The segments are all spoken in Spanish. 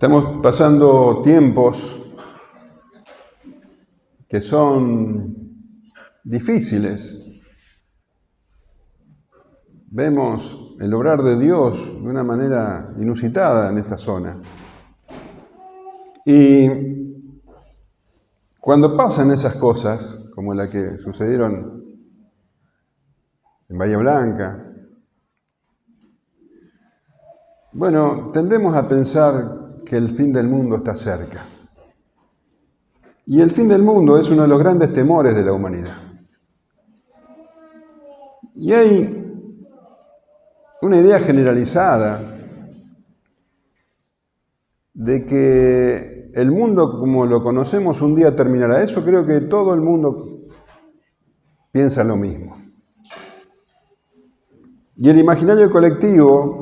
Estamos pasando tiempos que son difíciles. Vemos el obrar de Dios de una manera inusitada en esta zona. Y cuando pasan esas cosas, como la que sucedieron en Bahía Blanca, bueno, tendemos a pensar que el fin del mundo está cerca. Y el fin del mundo es uno de los grandes temores de la humanidad. Y hay una idea generalizada de que el mundo como lo conocemos un día terminará. Eso creo que todo el mundo piensa lo mismo. Y el imaginario colectivo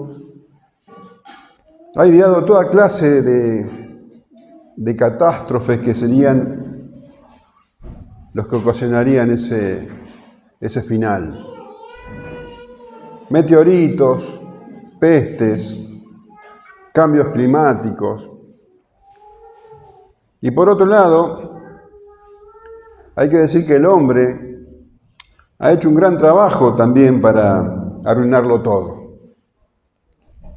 ha ideado toda clase de catástrofes que serían los que ocasionarían ese final. Meteoritos, pestes, cambios climáticos. Y por otro lado, hay que decir que el hombre ha hecho un gran trabajo también para arruinarlo todo.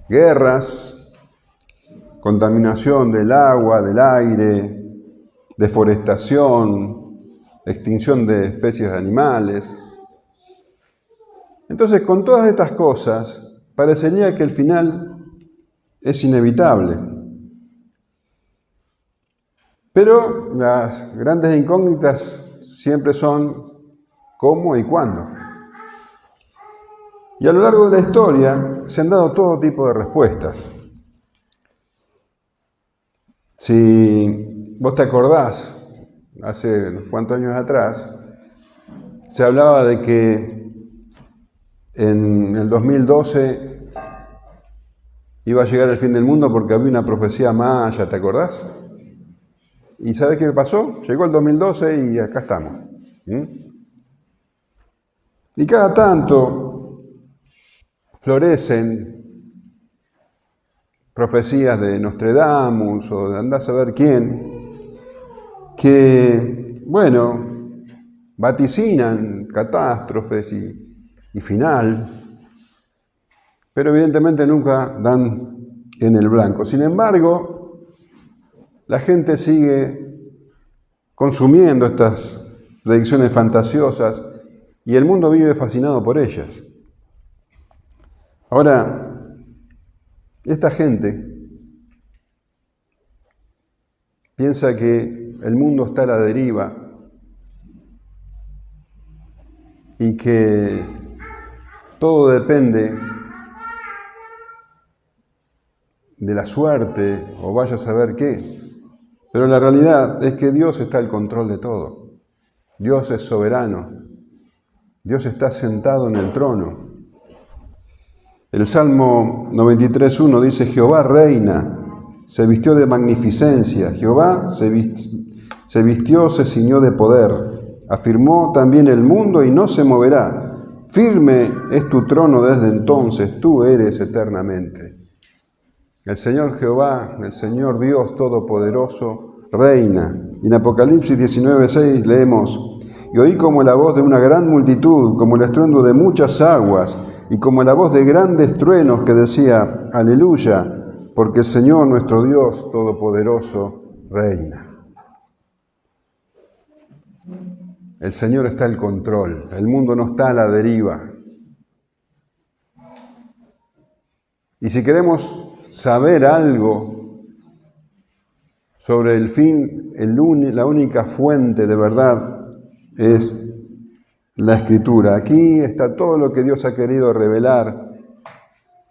Guerras, contaminación del agua, del aire, deforestación, extinción de especies de animales. Entonces, con todas estas cosas, parecería que el final es inevitable. Pero las grandes incógnitas siempre son cómo y cuándo. Y a lo largo de la historia se han dado todo tipo de respuestas. Si vos te acordás, hace unos cuantos años atrás, se hablaba de que en el 2012 iba a llegar el fin del mundo porque había una profecía maya, ¿te acordás? ¿Y sabés qué pasó? Llegó el 2012 y acá estamos. Y cada tanto florecen profecías de Nostradamus o de andá a saber quién, que, bueno, vaticinan catástrofes y final, pero evidentemente nunca dan en el blanco. Sin embargo, la gente sigue consumiendo estas predicciones fantasiosas y el mundo vive fascinado por ellas. Ahora, esta gente piensa que el mundo está a la deriva y que todo depende de la suerte o vaya a saber qué. Pero la realidad es que Dios está al control de todo. Dios es soberano. Dios está sentado en el trono. El Salmo 93:1 dice: Jehová reina, se vistió de magnificencia. Jehová se vistió, se ciñó de poder. Afirmó también el mundo y no se moverá. Firme es tu trono desde entonces, tú eres eternamente. El Señor Jehová, el Señor Dios Todopoderoso, reina. Y en Apocalipsis 19:6 leemos: Y oí como la voz de una gran multitud, como el estruendo de muchas aguas, y como la voz de grandes truenos que decía: Aleluya, porque el Señor nuestro Dios Todopoderoso reina. El Señor está al control, el mundo no está a la deriva. Y si queremos saber algo sobre el fin, la única fuente de verdad es la Escritura. Aquí está todo lo que Dios ha querido revelar,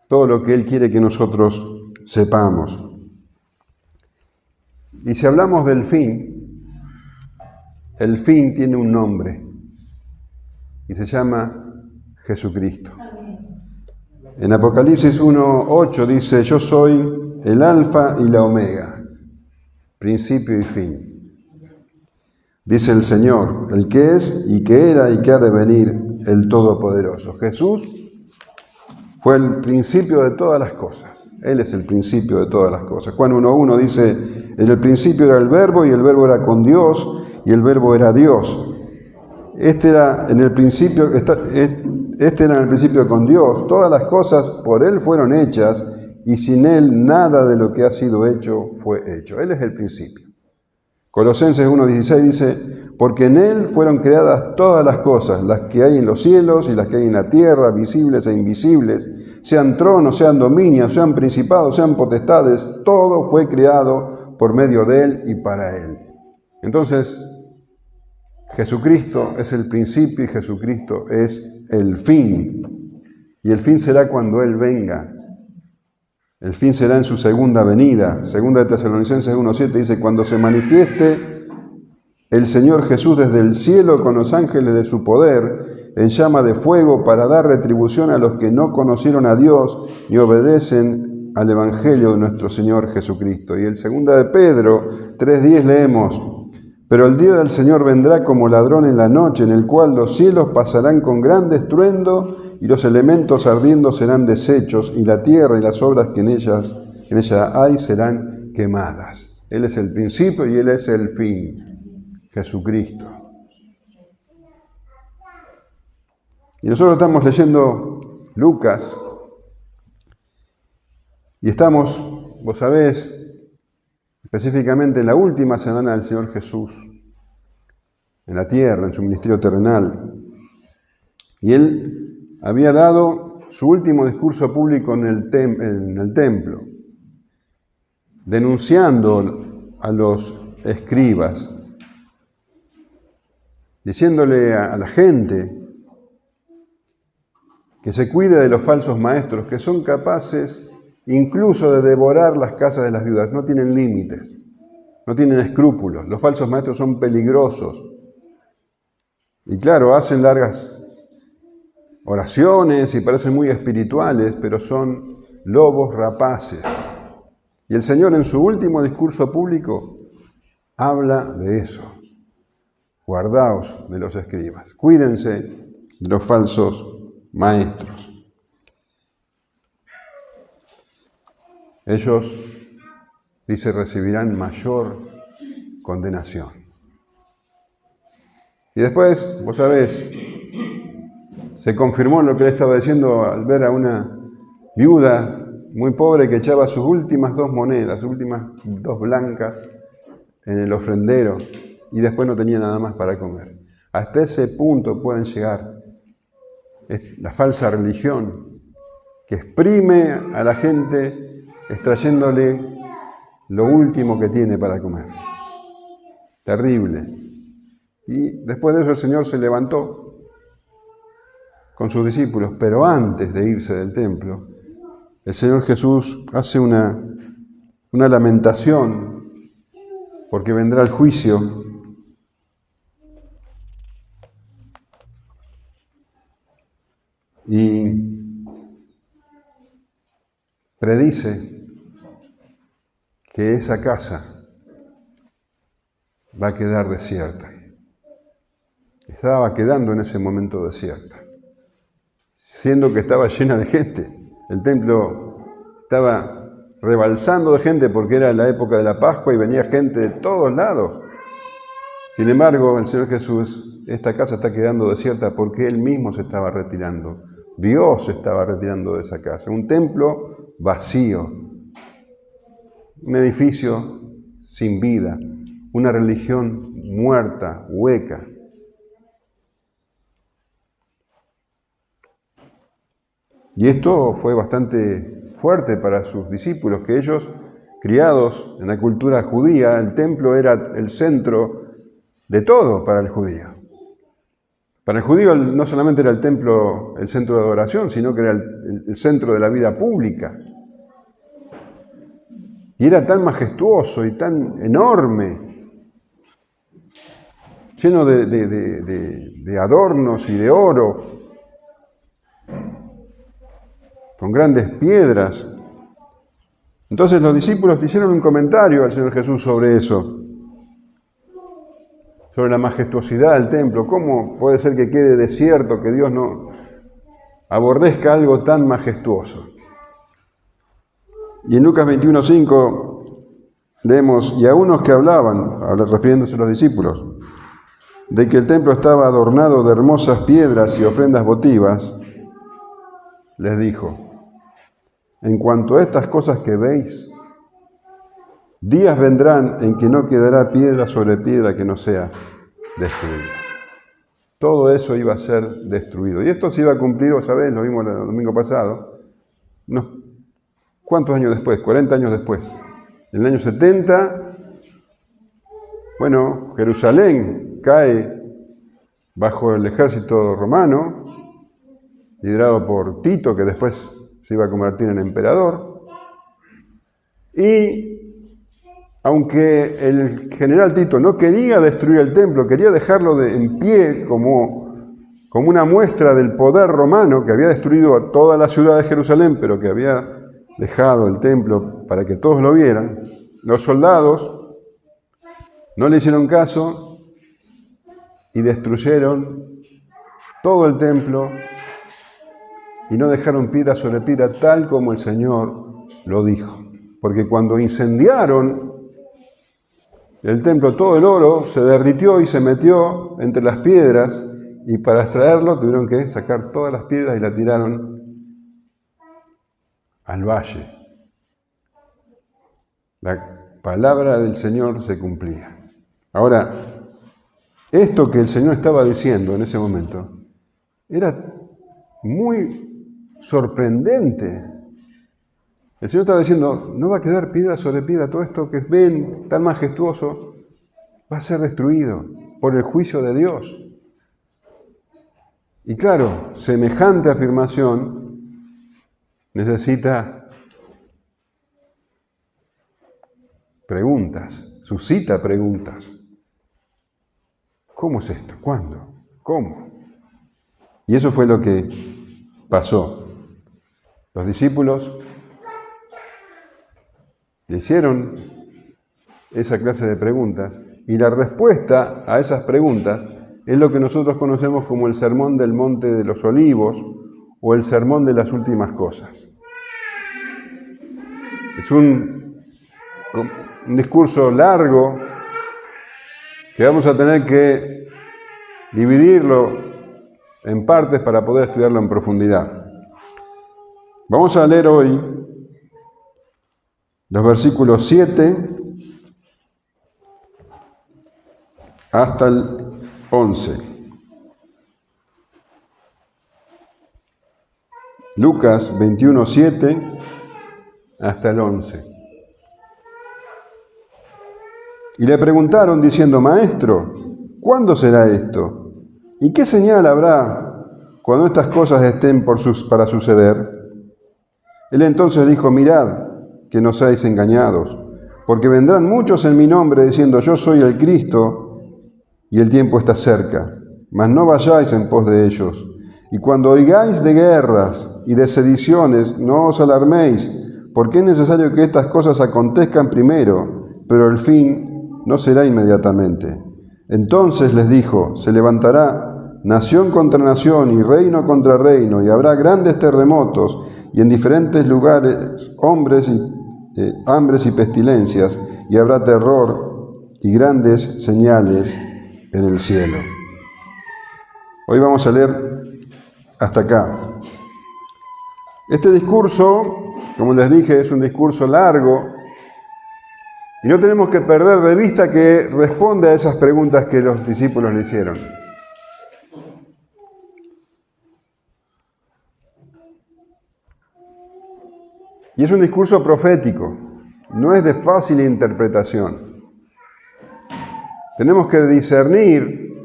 todo lo que Él quiere que nosotros sepamos. Y si hablamos del fin, el fin tiene un nombre y se llama Jesucristo. En Apocalipsis 1:8 dice: Yo soy el Alfa y la Omega, principio y fin. Dice el Señor, el que es y que era y que ha de venir, el Todopoderoso. Jesús Fue el principio de todas las cosas. Él es el principio de todas las cosas. Juan 1.1 dice, en el principio era el Verbo, y el Verbo era con Dios, y el Verbo era Dios. Este era en el principio con Dios. Todas las cosas por Él fueron hechas, y sin Él nada de lo que ha sido hecho fue hecho. Él es el principio. Colosenses 1.16 dice, porque en Él fueron creadas todas las cosas, las que hay en los cielos y las que hay en la tierra, visibles e invisibles, sean tronos, sean dominios, sean principados, sean potestades, todo fue creado por medio de Él y para Él. Entonces, Jesucristo es el principio y Jesucristo es el fin. Y el fin será cuando Él venga. El fin será en su segunda venida. Segunda de Tesalonicenses 1.7 dice, cuando se manifieste el Señor Jesús desde el cielo con los ángeles de su poder, en llama de fuego, para dar retribución a los que no conocieron a Dios y obedecen al Evangelio de nuestro Señor Jesucristo. Y en segunda de Pedro 3.10 leemos, pero el día del Señor vendrá como ladrón en la noche, en el cual los cielos pasarán con gran estruendo y los elementos ardiendo serán deshechos, y la tierra y las obras que en ella hay serán quemadas. Él es el principio y Él es el fin. Jesucristo. Y nosotros estamos leyendo Lucas y estamos, vos sabés, específicamente en la última semana del Señor Jesús, en la tierra, en su ministerio terrenal. Y Él había dado su último discurso público en el templo, denunciando a los escribas, diciéndole a la gente que se cuide de los falsos maestros, que son capaces incluso de devorar las casas de las viudas. No tienen límites, no tienen escrúpulos. Los falsos maestros son peligrosos. Y claro, hacen largas oraciones y parecen muy espirituales, pero son lobos rapaces. Y el Señor en su último discurso público habla de eso. Guardaos de los escribas, cuídense de los falsos maestros. Ellos, dice, recibirán mayor condenación. Y después, vos sabés, se confirmó lo que él estaba diciendo al ver a una viuda muy pobre que echaba sus últimas 2 monedas, sus últimas 2 blancas en el ofrendero, y después no tenía nada más para comer. Hasta ese punto pueden llegar. Es la falsa religión que exprime a la gente extrayéndole lo último que tiene para comer. Terrible. Y después de eso el Señor se levantó con sus discípulos, pero antes de irse del templo, el Señor Jesús hace una lamentación porque vendrá el juicio. Y predice que esa casa va a quedar desierta. Estaba quedando en ese momento desierta, siendo que estaba llena de gente. El templo estaba rebalsando de gente porque era la época de la Pascua y venía gente de todos lados. Sin embargo, el Señor Jesús, esta casa está quedando desierta porque Él mismo se estaba retirando. Dios se estaba retirando de esa casa. Un templo vacío, un edificio sin vida, una religión muerta, hueca. Y esto fue bastante fuerte para sus discípulos, que ellos, criados en la cultura judía, el templo era el centro de todo para el judío. Para el judío no solamente era el templo el centro de adoración, sino que era el centro de la vida pública. Y era tan majestuoso y tan enorme, lleno de adornos y de oro, con grandes piedras. Entonces los discípulos le hicieron un comentario al Señor Jesús sobre eso, sobre la majestuosidad del templo. ¿Cómo puede ser que quede desierto, que Dios no aborrezca algo tan majestuoso. Y en Lucas 21:5 leemos, y a unos que hablaban, refiriéndose a los discípulos, de que el templo estaba adornado de hermosas piedras y ofrendas votivas, les dijo, en cuanto a estas cosas que veis, días vendrán en que no quedará piedra sobre piedra que no sea destruida. Todo eso iba a ser destruido. Y esto se iba a cumplir, vos sabés, lo vimos el domingo pasado, ¿cuántos años después? 40 años después. En el año 70, bueno, Jerusalén cae bajo el ejército romano, liderado por Tito, que después se iba a convertir en emperador. Y aunque el general Tito no quería destruir el templo, quería dejarlo en pie como una muestra del poder romano, que había destruido a toda la ciudad de Jerusalén, pero que había dejado el templo para que todos lo vieran, los soldados no le hicieron caso y destruyeron todo el templo y no dejaron piedra sobre piedra tal como el Señor lo dijo. Porque cuando incendiaron el templo, todo el oro se derritió y se metió entre las piedras, y para extraerlo tuvieron que sacar todas las piedras y la tiraron al valle. La palabra del Señor se cumplía. Ahora, esto que el Señor estaba diciendo en ese momento era muy sorprendente. El Señor estaba diciendo, no va a quedar piedra sobre piedra, todo esto que ven tan majestuoso va a ser destruido por el juicio de Dios. Y claro, semejante afirmación necesita preguntas, suscita preguntas. ¿Cómo es esto? ¿Cuándo? ¿Cómo? Y eso fue lo que pasó. Los discípulos le hicieron esa clase de preguntas y la respuesta a esas preguntas es lo que nosotros conocemos como el Sermón del Monte de los Olivos o el Sermón de las Últimas Cosas. Es un discurso largo que vamos a tener que dividirlo en partes para poder estudiarlo en profundidad. Vamos a leer hoy los versículos 7 hasta el 11. Lucas 21:7 hasta el 11. Y le preguntaron diciendo, Maestro, ¿cuándo será esto? ¿Y qué señal habrá cuando estas cosas estén para suceder? Él entonces dijo, mirad, que no seáis engañados, porque vendrán muchos en mi nombre diciendo, yo soy el Cristo, y el tiempo está cerca. Mas no vayáis en pos de ellos. Y cuando oigáis de guerras y de sediciones, no os alarméis, porque es necesario que estas cosas acontezcan primero, pero el fin no será inmediatamente. Entonces les dijo, se levantará nación contra nación y reino contra reino, y habrá grandes terremotos, y en diferentes lugares hambres y pestilencias, y habrá terror y grandes señales en el cielo. Hoy vamos a leer hasta acá. Este discurso, como les dije, es un discurso largo y no tenemos que perder de vista que responde a esas preguntas que los discípulos le hicieron. Y es un discurso profético, no es de fácil interpretación. Tenemos que discernir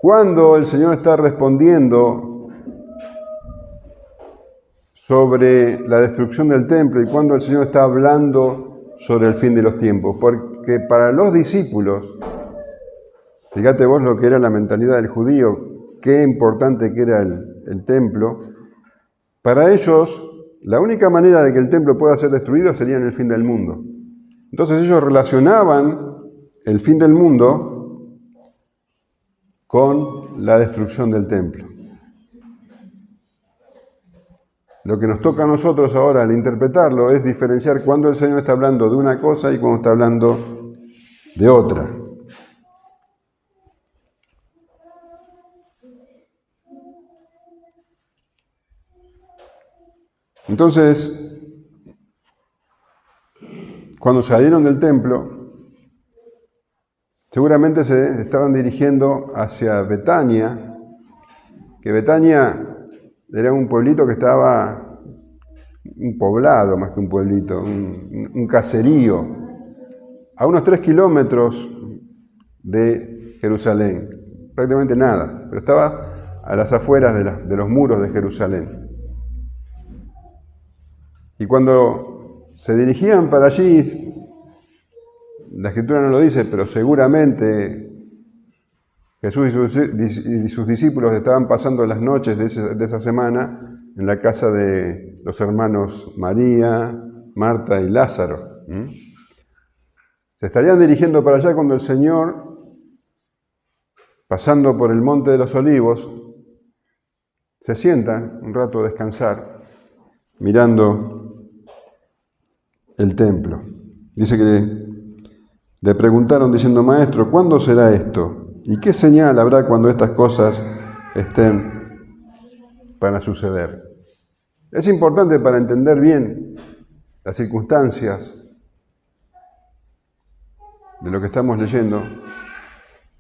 cuándo el Señor está respondiendo sobre la destrucción del templo y cuándo el Señor está hablando sobre el fin de los tiempos. Porque para los discípulos, fíjate vos lo que era la mentalidad del judío, qué importante que era el templo. Para ellos, la única manera de que el templo pueda ser destruido sería en el fin del mundo. Entonces ellos relacionaban el fin del mundo con la destrucción del templo. Lo que nos toca a nosotros ahora al interpretarlo es diferenciar cuando el Señor está hablando de una cosa y cuando está hablando de otra. Entonces, cuando salieron del templo, seguramente se estaban dirigiendo hacia Betania, que Betania era un pueblito que estaba, un poblado más que un pueblito, un caserío, a unos 3 kilómetros de Jerusalén, prácticamente nada, pero estaba a las afueras de los muros de Jerusalén. Y cuando se dirigían para allí, la Escritura no lo dice, pero seguramente Jesús y sus discípulos estaban pasando las noches de esa semana en la casa de los hermanos María, Marta y Lázaro. Se estarían dirigiendo para allá cuando el Señor, pasando por el Monte de los Olivos, se sienta un rato a descansar, mirando el templo. Dice que le preguntaron diciendo: Maestro, ¿cuándo será esto? ¿Y qué señal habrá cuando estas cosas estén para suceder? Es importante para entender bien las circunstancias de lo que estamos leyendo,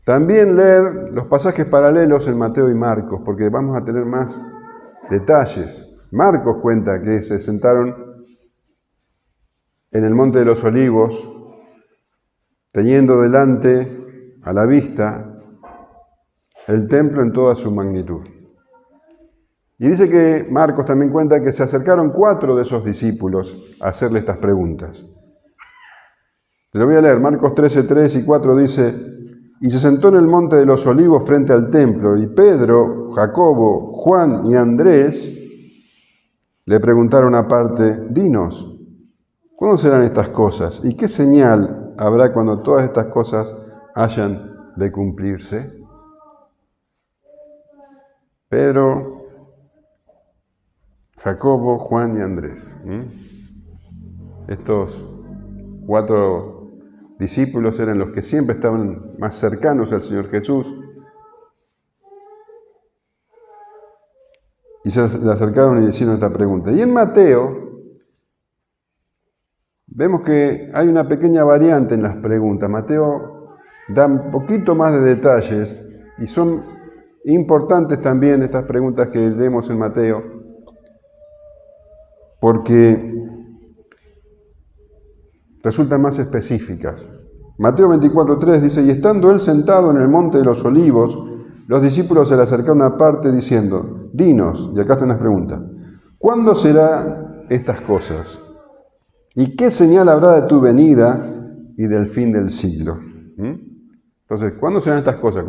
también leer los pasajes paralelos en Mateo y Marcos, porque vamos a tener más detalles. Marcos cuenta que se sentaron en el Monte de los Olivos, teniendo delante a la vista el templo en toda su magnitud. Y dice que Marcos también cuenta que se acercaron 4 de esos discípulos a hacerle estas preguntas. Te lo voy a leer. Marcos 13, 3 y 4 dice: Y se sentó en el Monte de los Olivos frente al templo, y Pedro, Jacobo, Juan y Andrés le preguntaron aparte: Dinos, ¿cuándo serán estas cosas? ¿Y qué señal habrá cuando todas estas cosas hayan de cumplirse? Pedro, Jacobo, Juan y Andrés. Estos 4 discípulos eran los que siempre estaban más cercanos al Señor Jesús. Y se le acercaron y le hicieron esta pregunta. Y en Mateo vemos que hay una pequeña variante en las preguntas. Mateo da un poquito más de detalles y son importantes también estas preguntas que leemos en Mateo, porque resultan más específicas. Mateo 24:3 dice: Y estando él sentado en el Monte de los Olivos, los discípulos se le acercaron aparte diciendo: Dinos, y acá están las preguntas, ¿cuándo serán estas cosas? ¿Y qué señal habrá de tu venida y del fin del siglo? Entonces, ¿cuándo serán estas cosas?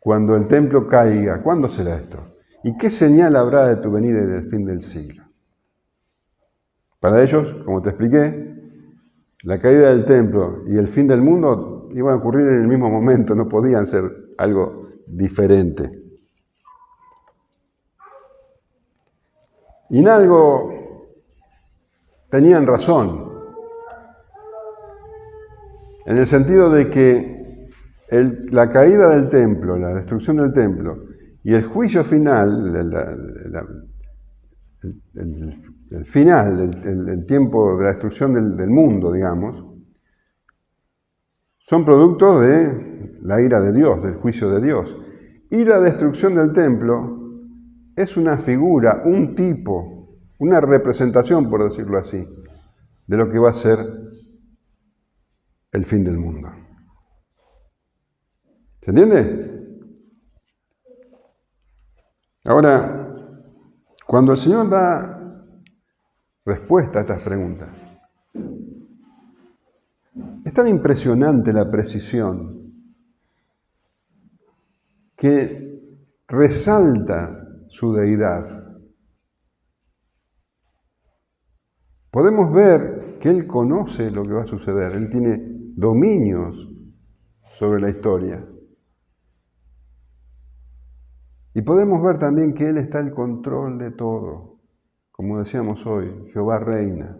Cuando el templo caiga, ¿cuándo será esto? ¿Y qué señal habrá de tu venida y del fin del siglo? Para ellos, como te expliqué, la caída del templo y el fin del mundo iban a ocurrir en el mismo momento, no podían ser algo diferente. Y en algo tenían razón, en el sentido de que la caída del templo, la destrucción del templo y el juicio final, el final, el tiempo de la destrucción del mundo, digamos, son productos de la ira de Dios, del juicio de Dios. Y la destrucción del templo es una figura, un tipo, una representación, por decirlo así, de lo que va a ser el fin del mundo. ¿Se entiende? Ahora, cuando el Señor da respuesta a estas preguntas, es tan impresionante la precisión que resalta su deidad. Podemos ver que Él conoce lo que va a suceder, Él tiene dominios sobre la historia. Y podemos ver también que Él está en control de todo. como decíamos hoy, Jehová reina.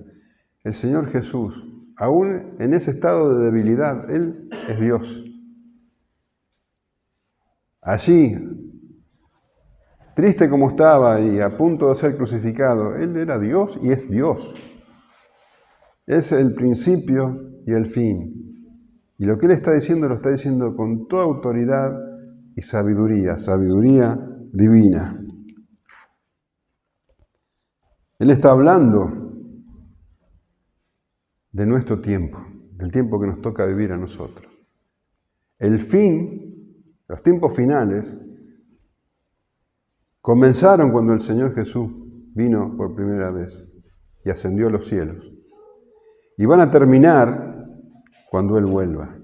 El Señor Jesús, aún en ese estado de debilidad, Él es Dios. Allí, triste como estaba y a punto de ser crucificado, Él era Dios y es Dios. Es el principio y el fin. Y lo que Él está diciendo, lo está diciendo con toda autoridad y sabiduría divina. Él está hablando de nuestro tiempo, del tiempo que nos toca vivir a nosotros. El fin, los tiempos finales, comenzaron cuando el Señor Jesús vino por primera vez y ascendió a los cielos. Y van a terminar cuando Él vuelva.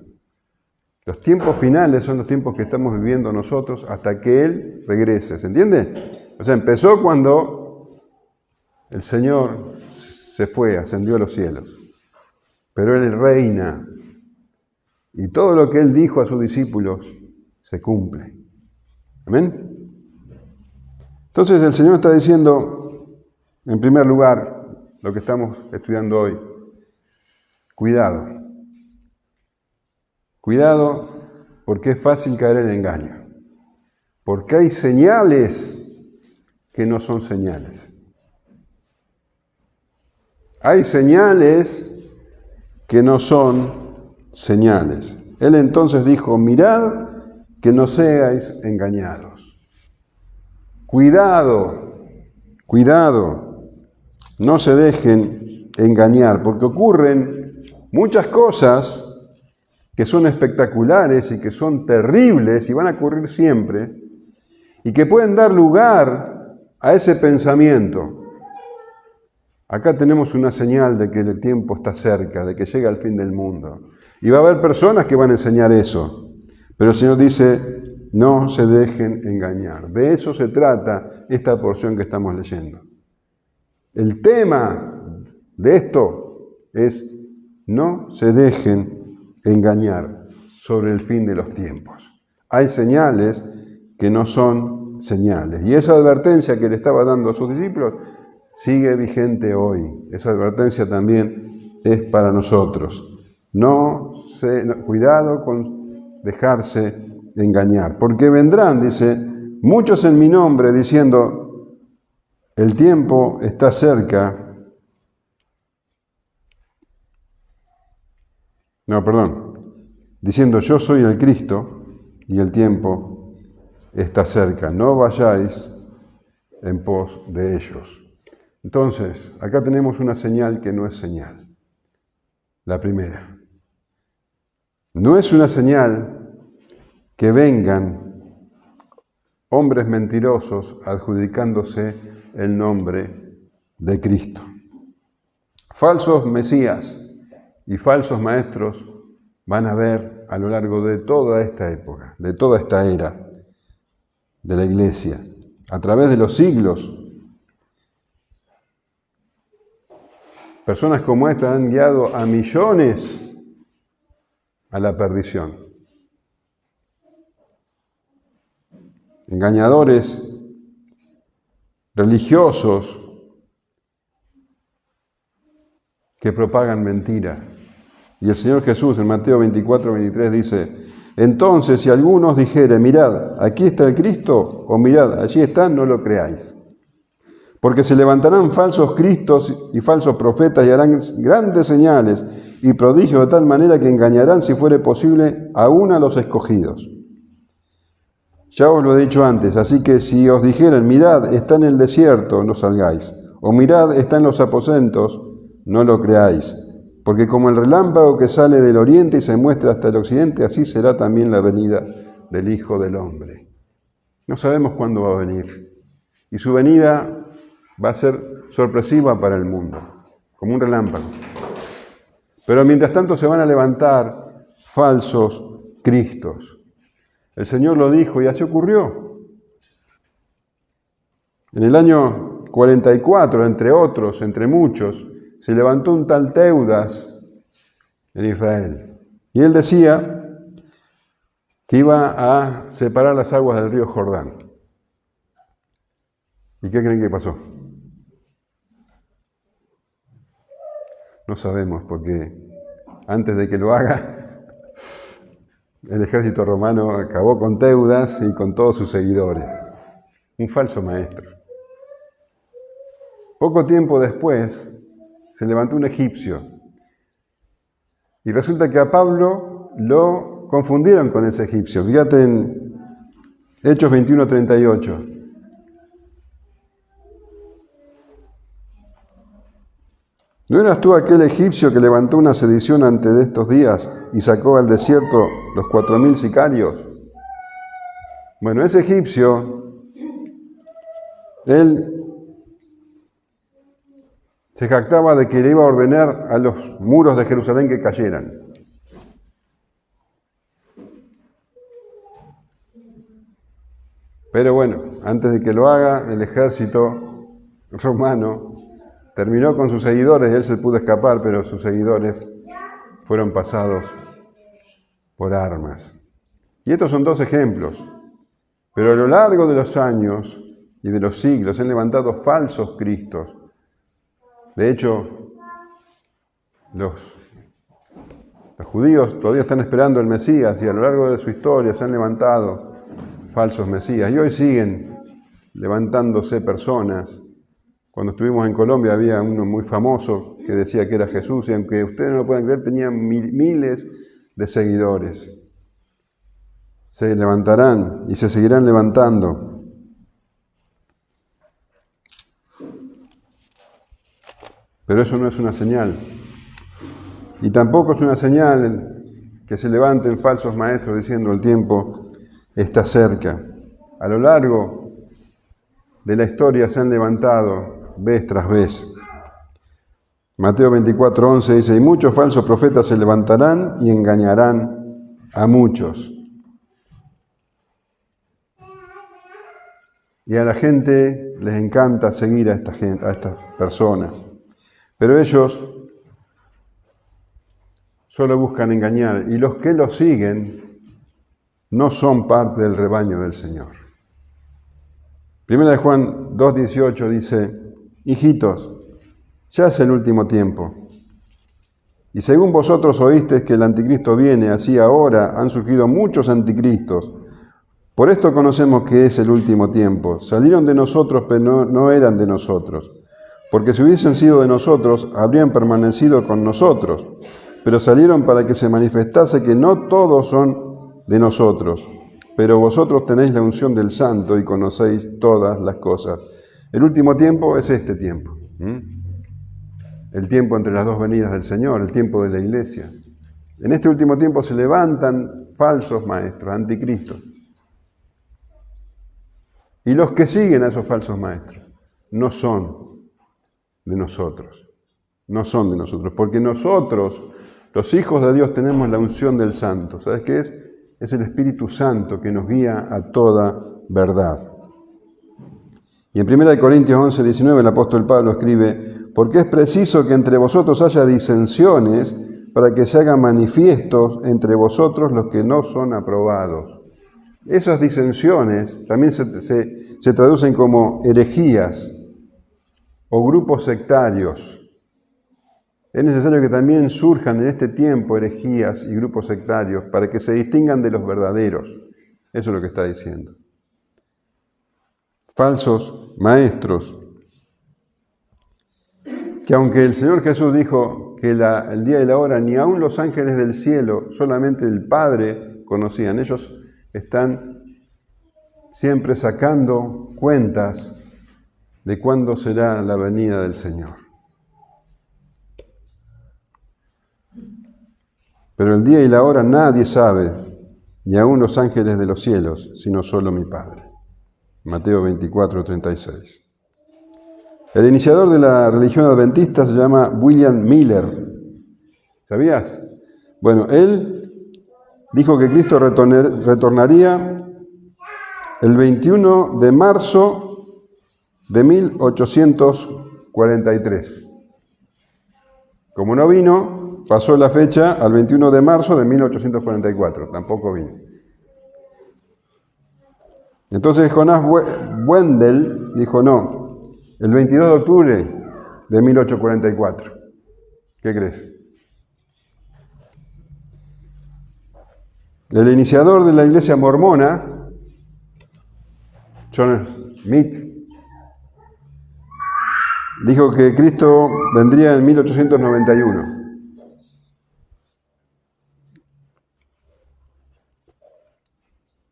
Los tiempos finales son los tiempos que estamos viviendo nosotros hasta que Él regrese. ¿Se entiende? O sea, empezó cuando el Señor se fue, ascendió a los cielos. Pero Él reina. Y todo lo que Él dijo a sus discípulos se cumple. ¿Amén? Entonces el Señor está diciendo, en primer lugar, lo que estamos estudiando hoy. Cuidado. Cuidado porque es fácil caer en engaño. Porque hay señales que no son señales. Hay señales que no son señales. Él entonces dijo, mirad que no seáis engañados. Cuidado, cuidado, no se dejen engañar, porque ocurren muchas cosas que son espectaculares y que son terribles y van a ocurrir siempre, y que pueden dar lugar a ese pensamiento. Acá tenemos una señal de que el tiempo está cerca, de que llega el fin del mundo. Y va a haber personas que van a enseñar eso. Pero el Señor dice, no se dejen engañar. De eso se trata esta porción que estamos leyendo. El tema de esto es, no se dejen engañar sobre el fin de los tiempos. Hay señales que no son señales. Y esa advertencia que le estaba dando a sus discípulos sigue vigente hoy. Esa advertencia también es para nosotros. Cuidado con dejarse engañar. Porque vendrán, dice, muchos en mi nombre diciendo, el tiempo está cerca. Diciendo, yo soy el Cristo y el tiempo está cerca. No vayáis en pos de ellos. Entonces, acá tenemos una señal que no es señal. La primera. No es una señal que vengan hombres mentirosos adjudicándose el nombre de Cristo. Falsos mesías y falsos maestros van a haber a lo largo de toda esta época, de toda esta era de la Iglesia, a través de los siglos. Personas como esta han guiado a millones a la perdición. Engañadores religiosos que propagan mentiras. Y el Señor Jesús en Mateo 24:23 dice, entonces si algunos dijere, mirad, aquí está el Cristo, o mirad, allí está, no lo creáis. Porque se levantarán falsos cristos y falsos profetas y harán grandes señales y prodigios de tal manera que engañarán, si fuere posible, aún a los escogidos. Ya os lo he dicho antes, así que si os dijeren, mirad, está en el desierto, no salgáis. O mirad, está en los aposentos, no lo creáis. Porque como el relámpago que sale del oriente y se muestra hasta el occidente, así será también la venida del Hijo del Hombre. No sabemos cuándo va a venir. Y su venida va a ser sorpresiva para el mundo, como un relámpago. Pero mientras tanto se van a levantar falsos cristos. El Señor lo dijo y así ocurrió. En el año 44, entre otros, entre muchos, se levantó un tal Teudas en Israel. Y él decía que iba a separar las aguas del río Jordán. ¿Y qué creen que pasó? No sabemos, porque antes de que lo haga, el ejército romano acabó con Teudas y con todos sus seguidores. Un falso maestro. Poco tiempo después, se levantó un egipcio. Y resulta que a Pablo lo confundieron con ese egipcio. Fíjate en Hechos 21:38. ¿No eras tú aquel egipcio que levantó una sedición antes de estos días y sacó al desierto los 4,000 sicarios? Bueno, ese egipcio, él se jactaba de que le iba a ordenar a los muros de Jerusalén que cayeran. Pero bueno, antes de que lo haga, el ejército romano terminó con sus seguidores y él se pudo escapar, pero sus seguidores fueron pasados por armas. Y estos son dos ejemplos. Pero a lo largo de los años y de los siglos se han levantado falsos cristos. De hecho, los judíos todavía están esperando el Mesías y a lo largo de su historia se han levantado falsos Mesías. Y hoy siguen levantándose personas. Cuando estuvimos en Colombia había uno muy famoso que decía que era Jesús y aunque ustedes no lo puedan creer, tenía miles de seguidores. Se levantarán y se seguirán levantando. Pero eso no es una señal. Y tampoco es una señal que se levanten falsos maestros diciendo el tiempo está cerca. A lo largo de la historia se han levantado vez tras vez. Mateo 24:11 dice, y muchos falsos profetas se levantarán y engañarán a muchos. Y a la gente les encanta seguir a estas personas. Pero ellos solo buscan engañar y los que los siguen no son parte del rebaño del Señor. Primera de Juan 2:18 dice, hijitos, ya es el último tiempo. Y según vosotros oísteis que el anticristo viene, así ahora han surgido muchos anticristos. Por esto conocemos que es el último tiempo. Salieron de nosotros, pero no eran de nosotros. Porque si hubiesen sido de nosotros, habrían permanecido con nosotros. Pero salieron para que se manifestase que no todos son de nosotros. Pero vosotros tenéis la unción del Santo y conocéis todas las cosas. El último tiempo es este tiempo. El tiempo entre las dos venidas del Señor, el tiempo de la iglesia. En este último tiempo se levantan falsos maestros, anticristos. Y los que siguen a esos falsos maestros no son de nosotros. No son de nosotros. Porque nosotros, los hijos de Dios, tenemos la unción del Santo. ¿Sabes qué es? Es el Espíritu Santo que nos guía a toda verdad. Y en 1 Corintios 11:19 el apóstol Pablo escribe, porque es preciso que entre vosotros haya disensiones para que se hagan manifiestos entre vosotros los que no son aprobados. Esas disensiones también se traducen como herejías o grupos sectarios. Es necesario que también surjan en este tiempo herejías y grupos sectarios para que se distingan de los verdaderos. Eso es lo que está diciendo. Falsos maestros. Que aunque el Señor Jesús dijo que el día y la hora ni aun los ángeles del cielo, solamente el Padre conocían, ellos están siempre sacando cuentas de cuándo será la venida del Señor. Pero el día y la hora nadie sabe, ni aun los ángeles de los cielos, sino solo mi Padre. Mateo 24:36. El iniciador de la religión adventista se llama William Miller. ¿Sabías? Bueno, él dijo que Cristo retornaría el 21 de marzo de 1843. Como no vino, pasó la fecha al 21 de marzo de 1844. Tampoco vino. Entonces Jonás Wendell dijo no, el 22 de octubre de 1844. ¿Qué crees? El iniciador de la iglesia mormona, John Smith, dijo que Cristo vendría en 1891.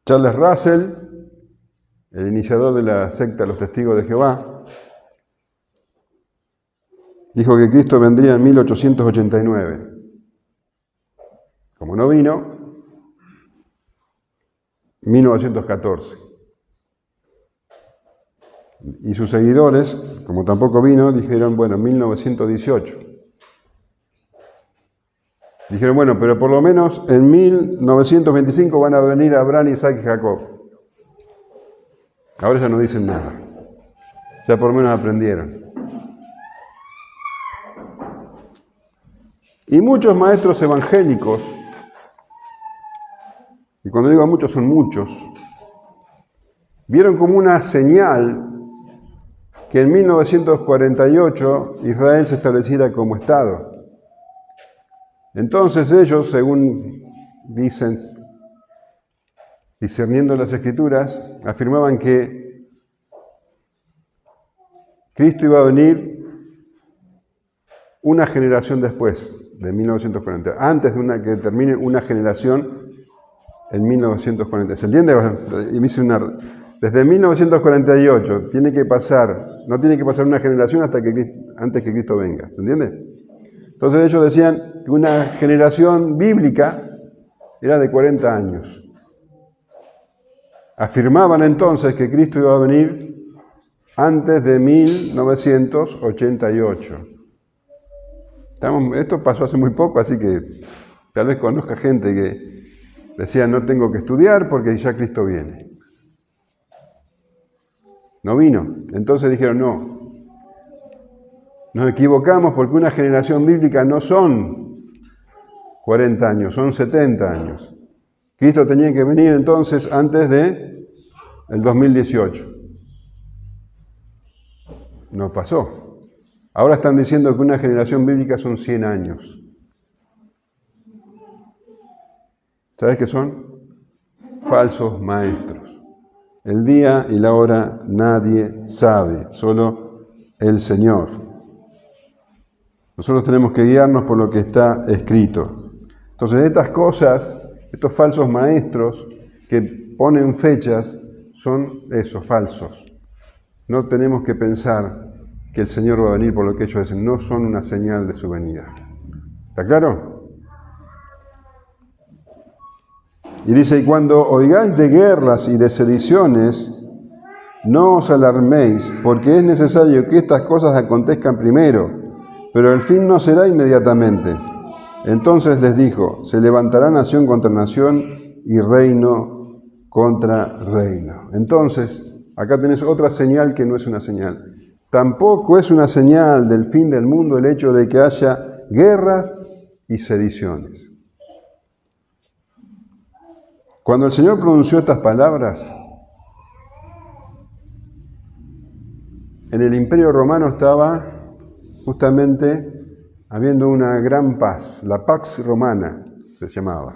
Charles Russell, el iniciador de la secta de los Testigos de Jehová, dijo que Cristo vendría en 1889. Como no vino, 1914. Y sus seguidores, como tampoco vino, dijeron, bueno, 1918. Dijeron, bueno, pero por lo menos en 1925 van a venir Abraham, Isaac y Jacob. Ahora ya no dicen nada. Ya por lo menos aprendieron. Y muchos maestros evangélicos, y cuando digo muchos son muchos, vieron como una señal que en 1948 Israel se estableciera como Estado. Entonces ellos, según dicen, discerniendo las Escrituras, afirmaban que Cristo iba a venir una generación después de 1940, antes de que termine una generación en 1940. ¿Se entiende? Y me hice desde 1948 no tiene que pasar una generación antes que Cristo venga. ¿Se entiende? Entonces ellos decían que una generación bíblica era de 40 años. Afirmaban entonces que Cristo iba a venir antes de 1988. Esto pasó hace muy poco, así que tal vez conozca gente que decía no tengo que estudiar porque ya Cristo viene. No vino. Entonces dijeron no. Nos equivocamos porque una generación bíblica no son 40 años, son 70 años. Cristo tenía que venir entonces antes de el 2018. No pasó. Ahora están diciendo que una generación bíblica son 100 años. ¿Sabes qué son? Falsos maestros. El día y la hora nadie sabe, solo el Señor. Nosotros tenemos que guiarnos por lo que está escrito. Entonces, estas cosas, estos falsos maestros que ponen fechas, son esos, falsos. No tenemos que pensar que el Señor va a venir por lo que ellos dicen. No son una señal de su venida. ¿Está claro? Y dice, y cuando oigáis de guerras y de sediciones, no os alarméis, porque es necesario que estas cosas acontezcan primero, pero el fin no será inmediatamente. Entonces les dijo, se levantará nación contra nación y reino contra reino. Entonces, acá tenés otra señal que no es una señal. Tampoco es una señal del fin del mundo el hecho de que haya guerras y sediciones. Cuando el Señor pronunció estas palabras, en el Imperio Romano estaba justamente habiendo una gran paz, la Pax Romana se llamaba.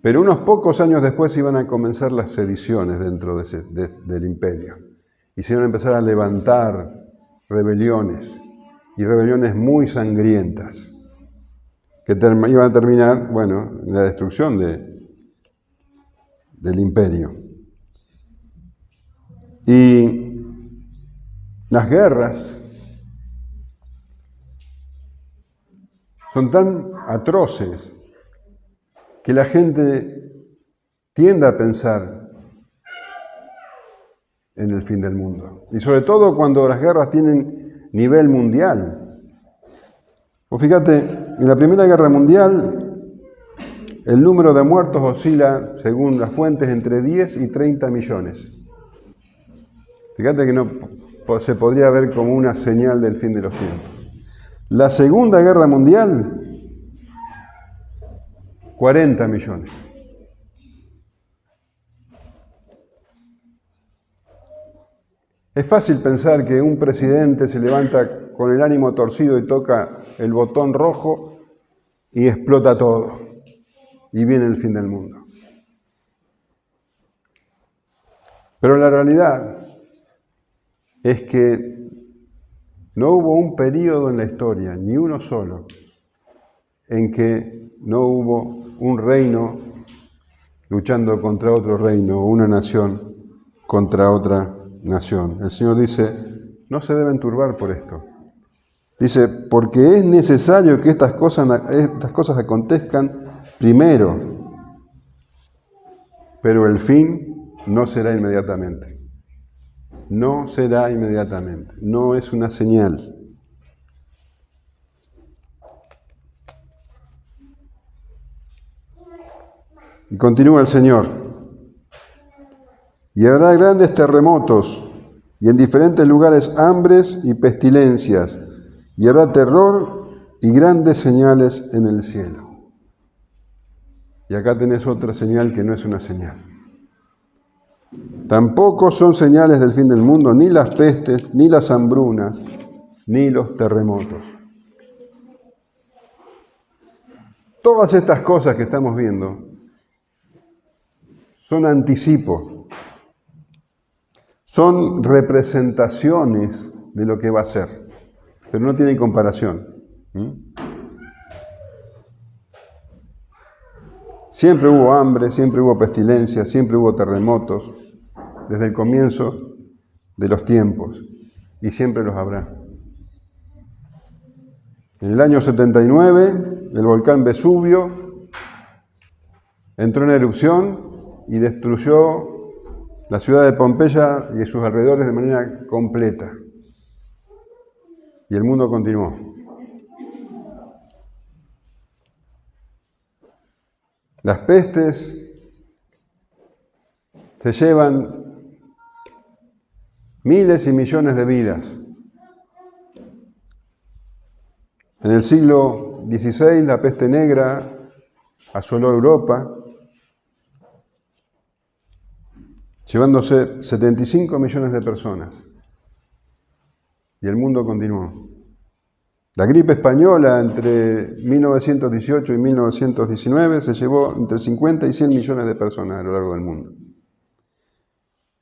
Pero unos pocos años después iban a comenzar las sediciones dentro del imperio. Y se iban a empezar a levantar rebeliones, y rebeliones muy sangrientas, que iban a terminar, bueno, en la destrucción del imperio. Y las guerras son tan atroces que la gente tiende a pensar en el fin del mundo. Y sobre todo cuando las guerras tienen nivel mundial. O fíjate, en la Primera Guerra Mundial, el número de muertos oscila, según las fuentes, entre 10 y 30 millones. Fíjate que no se podría ver como una señal del fin de los tiempos. La Segunda Guerra Mundial, 40 millones. Es fácil pensar que un presidente se levanta con el ánimo torcido y toca el botón rojo y explota todo. Y viene el fin del mundo. Pero la realidad es que no hubo un período en la historia, ni uno solo, en que no hubo un reino luchando contra otro reino, o una nación contra otra nación. El Señor dice, no se deben turbar por esto. Dice, porque es necesario que estas cosas acontezcan primero, pero el fin no será inmediatamente. No será inmediatamente. No es una señal. Y continúa el Señor. Y habrá grandes terremotos, y en diferentes lugares hambres y pestilencias, y habrá terror y grandes señales en el cielo. Y acá tenés otra señal que no es una señal. Tampoco son señales del fin del mundo, ni las pestes, ni las hambrunas, ni los terremotos. Todas estas cosas que estamos viendo son anticipos, son representaciones de lo que va a ser, pero no tienen comparación. Siempre hubo hambre, siempre hubo pestilencia, siempre hubo terremotos, desde el comienzo de los tiempos, y siempre los habrá. En el año 79, el volcán Vesubio entró en erupción y destruyó la ciudad de Pompeya y sus alrededores de manera completa. Y el mundo continuó. Las pestes se llevan miles y millones de vidas. En el siglo XVI, la peste negra asoló Europa, llevándose 75 millones de personas. Y el mundo continuó. La gripe española entre 1918 y 1919 se llevó entre 50 y 100 millones de personas a lo largo del mundo.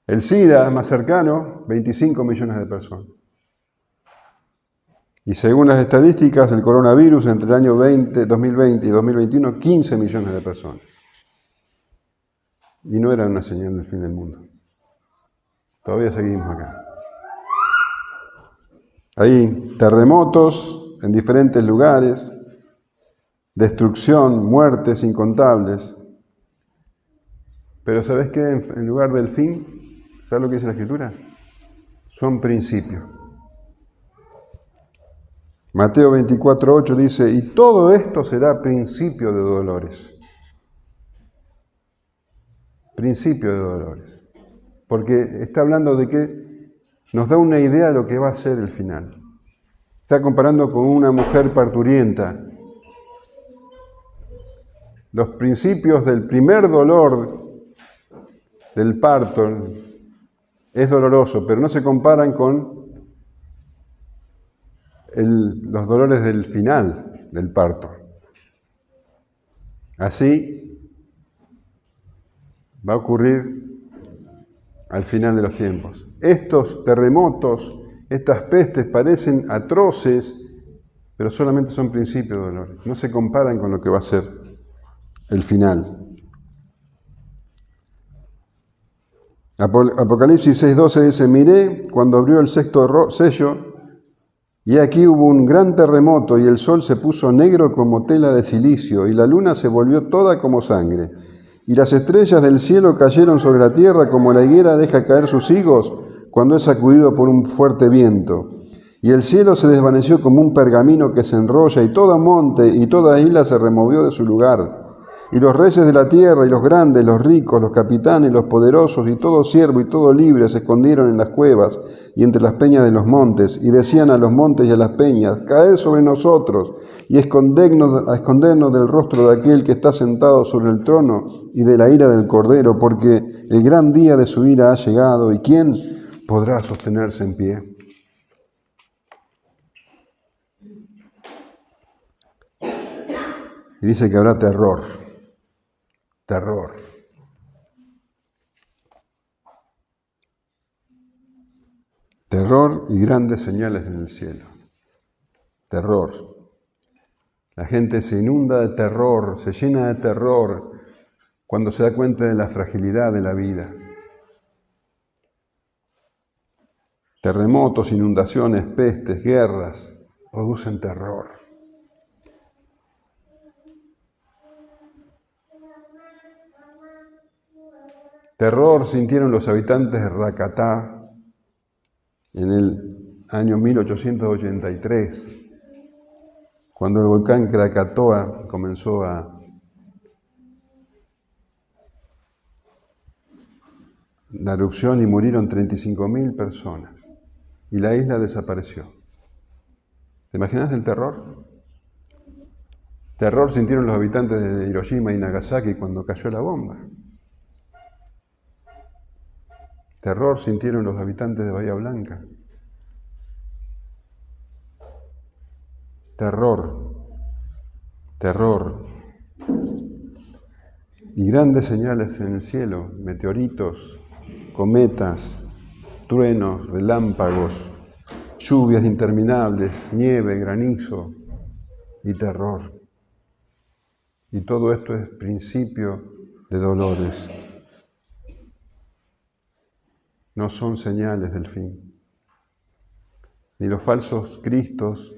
El SIDA, más cercano, 25 millones de personas. Y según las estadísticas, el coronavirus entre el año 2020 y 2021, 15 millones de personas. Y no era una señal del fin del mundo. Todavía seguimos acá. Hay terremotos en diferentes lugares, destrucción, muertes incontables. Pero ¿sabes qué? En lugar del fin, ¿sabes lo que dice la Escritura? Son principios. Mateo 24:8 dice, y todo esto será principio de dolores. Principio de dolores. Porque está hablando de que nos da una idea de lo que va a ser el final. Está comparando con una mujer parturienta. Los principios del primer dolor del parto es doloroso, pero no se comparan con los dolores del final del parto. Así va a ocurrir al final de los tiempos. Estos terremotos, estas pestes parecen atroces, pero solamente son principios de dolores. No se comparan con lo que va a ser el final. Apocalipsis 6:12 dice, miré cuando abrió el sexto sello, y aquí hubo un gran terremoto, y el sol se puso negro como tela de cilicio, y la luna se volvió toda como sangre. Y las estrellas del cielo cayeron sobre la tierra como la higuera deja caer sus higos cuando es sacudido por un fuerte viento. Y el cielo se desvaneció como un pergamino que se enrolla, y todo monte y toda isla se removió de su lugar. Y los reyes de la tierra, y los grandes, los ricos, los capitanes, los poderosos, y todo siervo y todo libre se escondieron en las cuevas y entre las peñas de los montes, y decían a los montes y a las peñas, caed sobre nosotros, y escondernos del rostro de aquel que está sentado sobre el trono y de la ira del Cordero, porque el gran día de su ira ha llegado, y ¿quién podrá sostenerse en pie. Y dice que habrá terror. Terror. Terror y grandes señales en el cielo. Terror. La gente se inunda de terror, se llena de terror cuando se da cuenta de la fragilidad de la vida. Terremotos, inundaciones, pestes, guerras producen terror. Terror sintieron los habitantes de Rakatá en el año 1883, cuando el volcán Krakatoa comenzó la erupción y murieron 35.000 personas y la isla desapareció. ¿Te imaginas el terror? Terror sintieron los habitantes de Hiroshima y Nagasaki cuando cayó la bomba. Terror sintieron los habitantes de Bahía Blanca. Terror, terror. Y grandes señales en el cielo, meteoritos, cometas, truenos, relámpagos, lluvias interminables, nieve, granizo y terror. Y todo esto es principio de dolores. No son señales del fin. Ni los falsos cristos,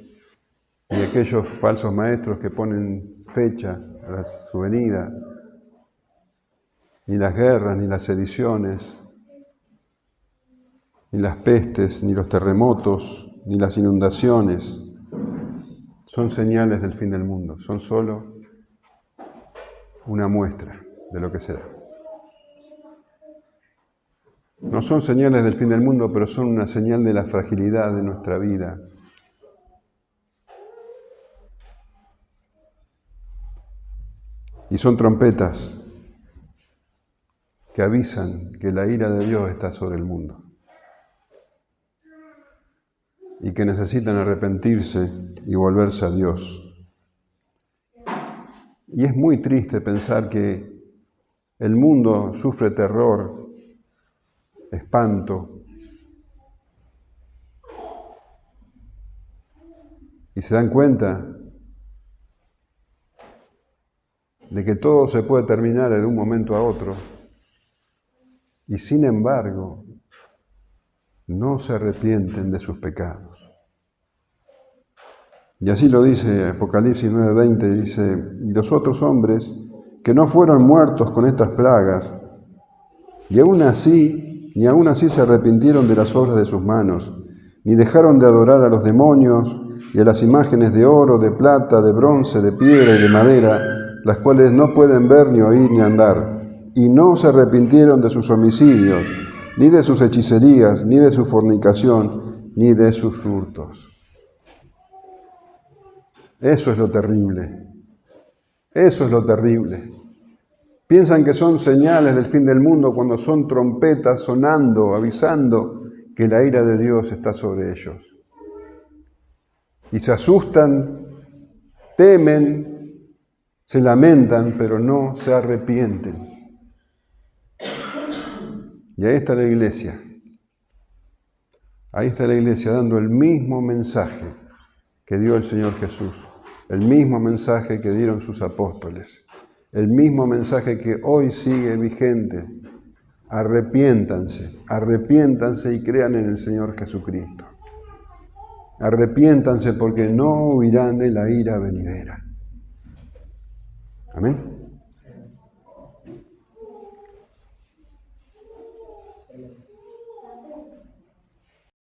ni aquellos falsos maestros que ponen fecha a su venida, ni las guerras, ni las sediciones, ni las pestes, ni los terremotos, ni las inundaciones, son señales del fin del mundo, son solo una muestra de lo que será. No son señales del fin del mundo, pero son una señal de la fragilidad de nuestra vida. Y son trompetas que avisan que la ira de Dios está sobre el mundo y que necesitan arrepentirse y volverse a Dios. Y es muy triste pensar que el mundo sufre terror, espanto, y se dan cuenta de que todo se puede terminar de un momento a otro, y sin embargo no se arrepienten de sus pecados. Y así lo dice Apocalipsis 9:20, dice: y los otros hombres que no fueron muertos con estas plagas, ni aún así se arrepintieron de las obras de sus manos, ni dejaron de adorar a los demonios y a las imágenes de oro, de plata, de bronce, de piedra y de madera, las cuales no pueden ver, ni oír, ni andar. Y no se arrepintieron de sus homicidios, ni de sus hechicerías, ni de su fornicación, ni de sus hurtos. Eso es lo terrible. Eso es lo terrible. Piensan que son señales del fin del mundo cuando son trompetas sonando, avisando que la ira de Dios está sobre ellos. Y se asustan, temen, se lamentan, pero no se arrepienten. Y ahí está la iglesia. Ahí está la iglesia dando el mismo mensaje que dio el Señor Jesús, el mismo mensaje que dieron sus apóstoles, el mismo mensaje que hoy sigue vigente. Arrepiéntanse, arrepiéntanse y crean en el Señor Jesucristo. Arrepiéntanse porque no huirán de la ira venidera. Amén.